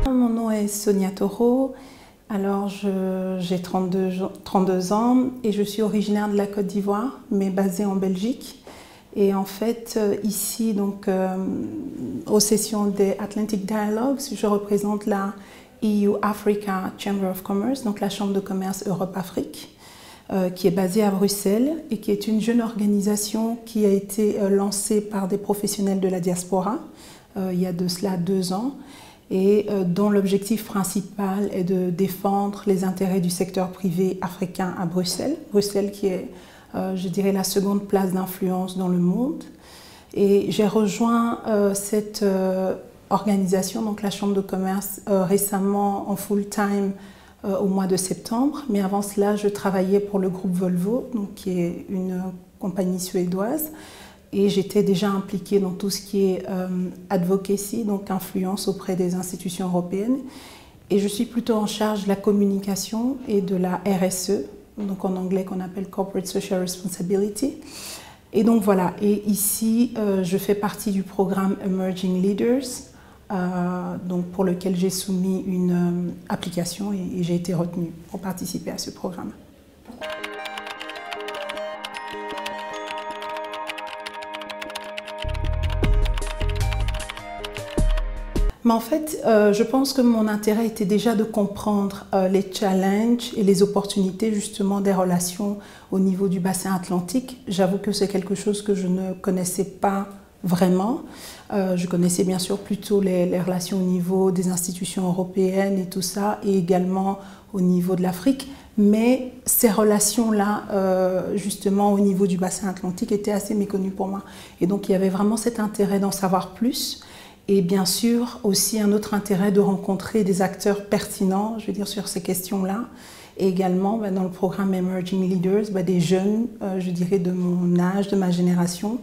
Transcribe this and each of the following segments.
Mon nom est Sonia Taureau. Alors, j'ai 32 ans et je suis originaire de la Côte d'Ivoire, mais basée en Belgique. Et en fait, ici, donc, aux sessions des Atlantic Dialogues, je représente la EU Africa Chamber of Commerce, donc la Chambre de commerce Europe-Afrique, qui est basée à Bruxelles et qui est une jeune organisation qui a été lancée par des professionnels de la diaspora il y a de cela 2 ans. Et dont l'objectif principal est de défendre les intérêts du secteur privé africain à Bruxelles. Bruxelles qui est, je dirais, la seconde place d'influence dans le monde. Et j'ai rejoint cette organisation, donc la Chambre de commerce, récemment en full-time au mois de septembre. Mais avant cela, je travaillais pour le groupe Volvo, donc, qui est une compagnie suédoise. Et j'étais déjà impliquée dans tout ce qui est advocacy, donc influence auprès des institutions européennes. Et je suis plutôt en charge de la communication et de la RSE, donc en anglais qu'on appelle Corporate Social Responsibility. Et donc voilà, et ici je fais partie du programme Emerging Leaders, donc pour lequel j'ai soumis une application et j'ai été retenue pour participer à ce programme. Mais en fait, je pense que mon intérêt était déjà de comprendre les challenges et les opportunités justement des relations au niveau du bassin atlantique. J'avoue que c'est quelque chose que je ne connaissais pas vraiment. Je connaissais bien sûr plutôt les relations au niveau des institutions européennes et tout ça, et également au niveau de l'Afrique. Mais ces relations-là, justement au niveau du bassin atlantique, étaient assez méconnues pour moi. Et donc il y avait vraiment cet intérêt d'en savoir plus. Et bien sûr, aussi un autre intérêt de rencontrer des acteurs pertinents, je veux dire, sur ces questions-là. Et également, dans le programme Emerging Leaders, des jeunes, je dirais, de mon âge, de ma génération.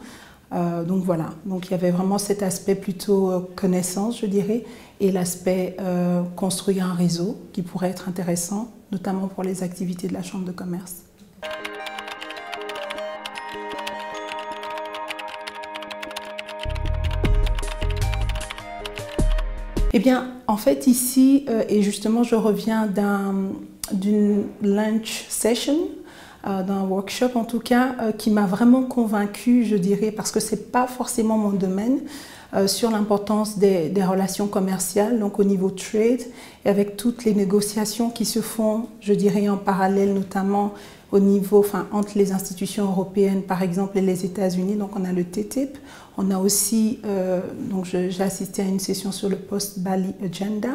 Donc voilà, donc il y avait vraiment cet aspect plutôt connaissance, je dirais, et l'aspect construire un réseau qui pourrait être intéressant, notamment pour les activités de la Chambre de commerce. Eh bien, en fait, ici, et justement, je reviens d'une lunch session, d'un workshop en tout cas, qui m'a vraiment convaincue, je dirais, parce que ce n'est pas forcément mon domaine, sur l'importance des relations commerciales, donc au niveau trade, et avec toutes les négociations qui se font, je dirais, en parallèle, notamment au niveau, entre les institutions européennes, par exemple, et les États-Unis. Donc, on a le TTIP. On a aussi, donc j'ai assisté à une session sur le Post-Bali Agenda.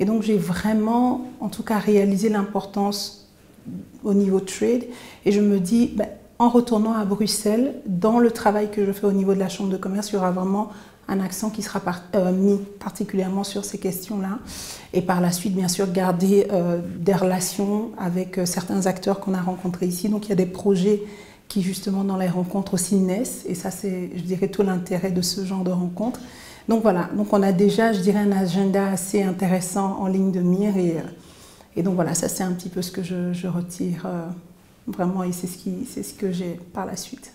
Et donc, j'ai vraiment, en tout cas, réalisé l'importance au niveau trade. Et je me dis, en retournant à Bruxelles, dans le travail que je fais au niveau de la Chambre de commerce, il y aura vraiment un accent qui sera mis particulièrement sur ces questions-là. Et par la suite, bien sûr, garder des relations avec certains acteurs qu'on a rencontrés ici. Donc, il y a des projets qui, justement, dans les rencontres aussi naissent. Et ça, c'est, je dirais, tout l'intérêt de ce genre de rencontres. Donc, voilà. Donc, on a déjà, je dirais, un agenda assez intéressant en ligne de mire. Et donc, voilà, ça, c'est un petit peu ce que je retire vraiment. Et c'est ce que j'ai par la suite.